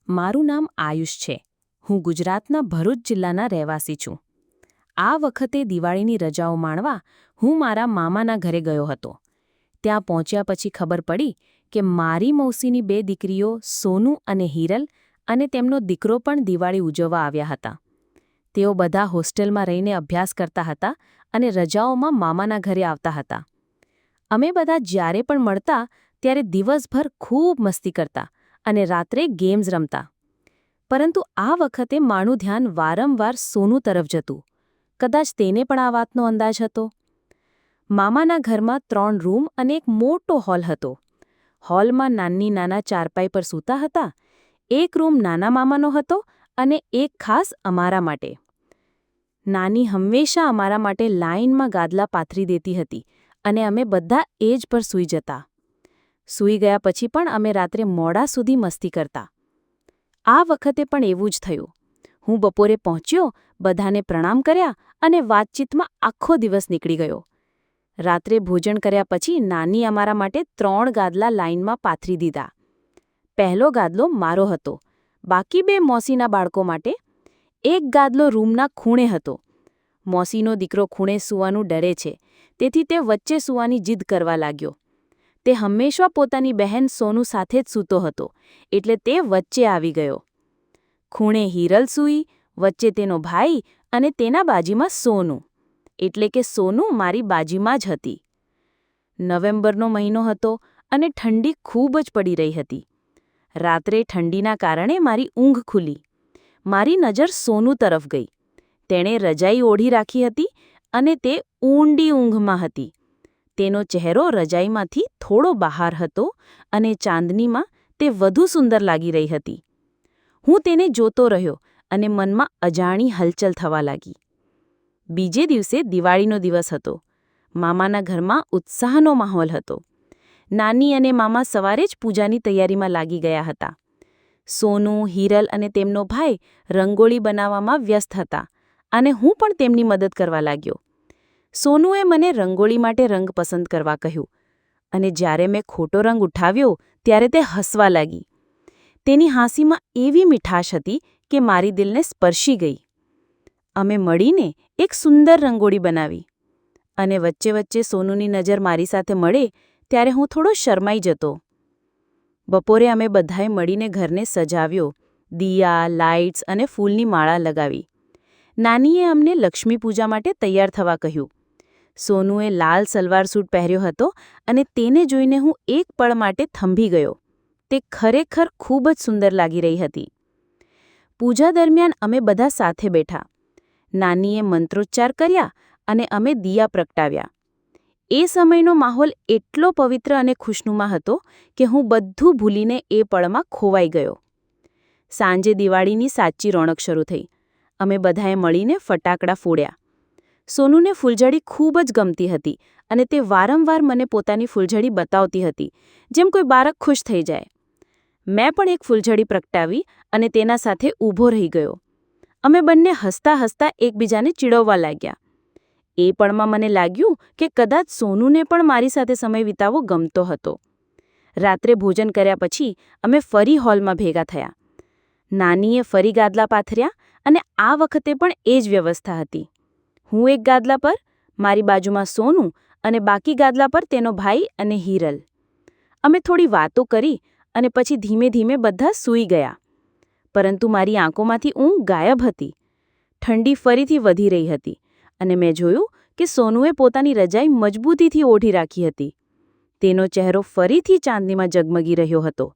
મારું નામ આયુષ છે. હું ગુજરાતના ભરૂચ જિલ્લાના રહેવાસી છું. આ વખતે દિવાળીની રજાઓ માણવા હું મારા મામાના ઘરે ગયો હતો. ત્યાં પહોંચ્યા પછી ખબર પડી કે મારી મૌસીની 2 દીકરીઓ સોનુ અને હિરલ અને તેમનો દીકરો પણ દિવાળી ઉજવવા આવ્યા હતા. તેઓ બધા હોસ્ટેલમાં રહીને અભ્યાસ કરતા હતા અને રજાઓમાં મામાના ઘરે આવતા હતા. અમે બધા જ્યારે પણ મળતા ત્યારે દિવસભર ખૂબ મસ્તી કરતા અને રાત્રે ગેમ્સ રમતા. પરંતુ આ વખતે મારું ધ્યાન વારંવાર સોનુ તરફ જતું. કદાચ તેને પણ આ વાતનો અંદાજ હતો. મામાના ઘરમાં 3 રૂમ અને એક મોટો હોલ હતો. હોલમાં નાના ચારપાઈ પર સૂતા હતા. એક રૂમ નાના મામાનો હતો અને એક ખાસ અમારા માટે. નાની હંમેશા અમારા માટે લાઇનમાં ગાદલા પાથરી દેતી હતી અને અમે બધા એ જ પર સૂઈ જતા. સૂઈ ગયા પછી પણ અમે રાત્રે મોડા સુધી મસ્તી કરતા. આ વખતે પણ એવું જ થયું. હું બપોરે પહોંચ્યો, બધાને પ્રણામ કર્યા અને વાતચીતમાં આખો દિવસ નીકળી ગયો. રાત્રે ભોજન કર્યા પછી નાની અમારા માટે 3 ગાદલા લાઇનમાં પાથરી દીધા. પહેલો ગાદલો મારો હતો, બાકી 2 મોસીના બાળકો માટે. એક ગાદલો રૂમના ખૂણે હતો. મોસીનો દીકરો ખૂણે સૂવાનું ડરે છે, તેથી તે વચ્ચે સૂવાની જીદ કરવા લાગ્યો. તે હંમેશા પોતાની બહેન સોનુ સાથે જ સૂતો હતો, એટલે તે વચ્ચે આવી ગયો. ખૂણે હિરલ સૂઈ, વચ્ચે તેનો ભાઈ અને તેના બાજુમાં સોનુ, એટલે કે સોનુ મારી બાજુમાં જ હતી. નવેમ્બરનો મહિનો હતો અને ઠંડી ખૂબ જ પડી રહી હતી. રાત્રે ઠંડીના કારણે મારી ઊંઘ ખુલી. મારી નજર સોનુ તરફ ગઈ. તેણે રજાઈ ઓઢી રાખી હતી અને તે ઊંડી ઊંઘમાં હતી. તેનો ચહેરો રજાઈમાંથી થોડો બહાર હતો અને ચાંદનીમાં તે વધુ સુંદર લાગી રહી હતી. હું તેને જોતો રહ્યો અને મનમાં અજાણી હલચલ થવા લાગી. બીજે દિવસે દિવાળીનો દિવસ હતો. મામાના ઘરમાં ઉત્સાહનો માહોલ હતો. નાની અને મામા સવારે જ પૂજાની તૈયારીમાં લાગી ગયા હતા. સોનુ, હિરલ અને તેમનો ભાઈ રંગોળી બનાવવામાં વ્યસ્ત હતા અને હું પણ તેમની મદદ કરવા લાગ્યો. સોનુએ મને રંગોળી માટે રંગ પસંદ કરવા કહ્યું અને જ્યારે મેં ખોટો રંગ ઉઠાવ્યો ત્યારે તે હસવા લાગી. તેની હાંસીમાં એવી મીઠાશ હતી કે મારી દિલને સ્પર્શી ગઈ. અમે મળીને એક સુંદર રંગોળી બનાવી અને વચ્ચે વચ્ચે સોનુની નજર મારી સાથે મળે ત્યારે હું થોડો શરમાઈ જતો. બપોરે અમે બધાએ મળીને ઘરને સજાવ્યો, દિયા, લાઇટ્સ અને ફૂલની માળા લગાવી. નાનીએ અમને લક્ષ્મી પૂજા માટે તૈયાર થવા કહ્યું. સોનુએ લાલ સલવાર સૂટ પહેર્યો હતો અને તેને જોઈને હું એક પળ માટે થંભી ગયો. તે ખરેખર ખૂબ જ સુંદર લાગી રહી હતી. પૂજા દરમિયાન અમે બધા સાથે બેઠા. નાનીએ મંત્રોચ્ચાર કર્યા અને અમે દિયા પ્રગટાવ્યા. એ સમયનો માહોલ એટલો પવિત્ર અને ખુશનુમા હતો કે હું બધું ભૂલીને એ પળમાં ખોવાઈ ગયો. સાંજે દિવાળીની સાચી રોનક શરૂ થઈ. અમે બધાએ મળીને ફટાકડા ફોડ્યા. સોનુને ફૂલઝડી ખૂબ જ ગમતી હતી અને તે વારંવાર મને પોતાની ફૂલઝડી બતાવતી હતી, જેમ કોઈ બાળક ખુશ થઈ જાય. મેં પણ એક ફૂલઝડી પ્રગટાવી અને તેના સાથે ઊભો રહી ગયો. અમે બંને હસતા હસતા એકબીજાને ચીડવવા લાગ્યા. એ પળમાં મને લાગ્યું કે કદાચ સોનુને પણ મારી સાથે સમય વિતાવવો ગમતો હતો. રાત્રે ભોજન કર્યા પછી અમે ફરી હોલમાં ભેગા થયા. નાનીએ ફરી ગાદલા પાથર્યા અને આ વખતે પણ એ જ વ્યવસ્થા હતી. હું એક ગાદલા પર, મારી બાજુમાં સોનુ અને બાકી ગાદલા પર તેનો ભાઈ અને હિરલ. અમે થોડી વાતો કરી અને પછી ધીમે ધીમે બધા સૂઈ ગયા. પરંતુ મારી આંખોમાંથી ઊંઘ ગાયબ હતી. ઠંડી ફરીથી વધી રહી હતી અને મેં જોયું કે સોનુએ પોતાની રજાઈ મજબૂતીથી ઓઢી રાખી હતી. તેનો ચહેરો ફરીથી ચાંદનીમાં ઝગમગી રહ્યો હતો.